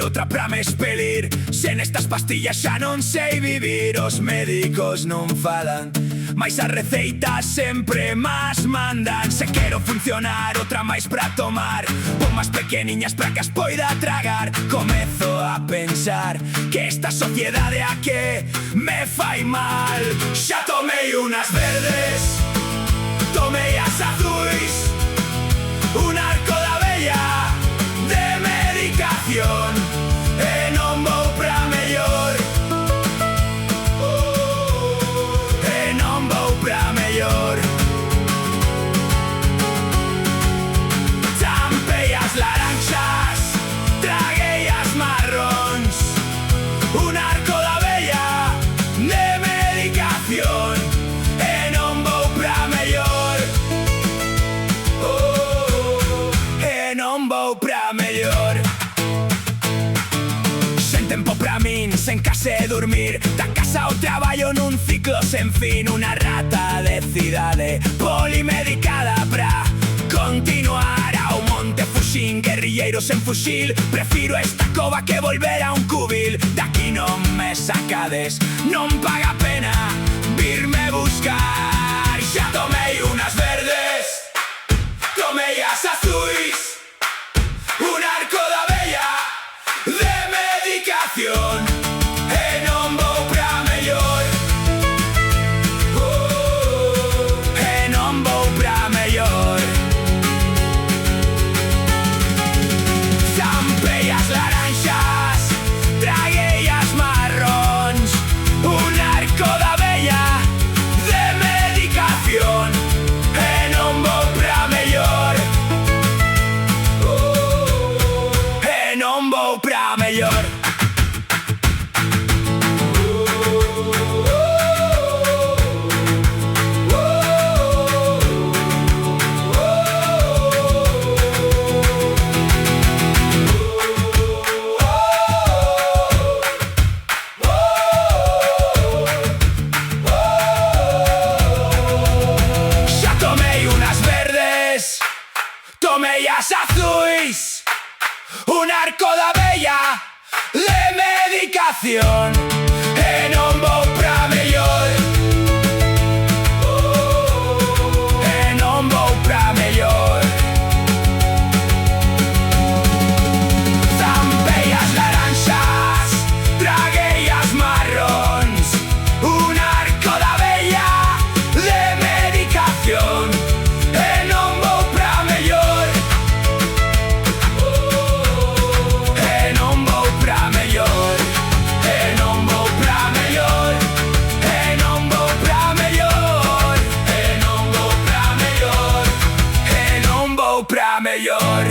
l'altra pra m'expelir. Sen estas pastillas xa non sei vivir. Os médicos non falan, mais as receitas sempre más mandan. Se quero funcionar, outra máis pra tomar. Pon máis pequeniñas pra que as poida tragar. Comezo a pensar que esta sociedade a que me fai mal. Xa tomei unas verdes, tomei as azuis, un arco da vella de medicación, e non vou pra mellor, e non vou pra mellor. Champei as laranxas, traguei as marróns, un arco da vella de medicación, e non vou pra mellor, e non vou pra mellor. Sen tempo pra min, sen casa e dormir, da casa ao traballo nun ciclo sen fin. Unha rata de cidade polimedicada pra continuar ao monte fuxín. Guerrilleiro sen fuxil, prefiro esta cova que volver a un cubil. Daqui non me sacades, non paga pena virme buscar. Xa tomei unas verdes, tomei as azuis, un arco da vella de medicación, e non vou pra mellor, e non vou pra mellor. Champei as laranxas, traguei as marróns, un arco da vella de medicación, e non vou pra mellor, e non vou pra mellor. Xa tomei unas verdes, tomei as azuis, un arco da vella de medicación, e non vou pra mellor, e non vou pra mellor. Zampei as laranxas, traguei as marróns, un arco da vella de medicación, e non vou pra mellor, e non vou pra mellor, e non vou pra mellor, e non vou pra mellor, e non vou pra mellor, e non vou pra mellor.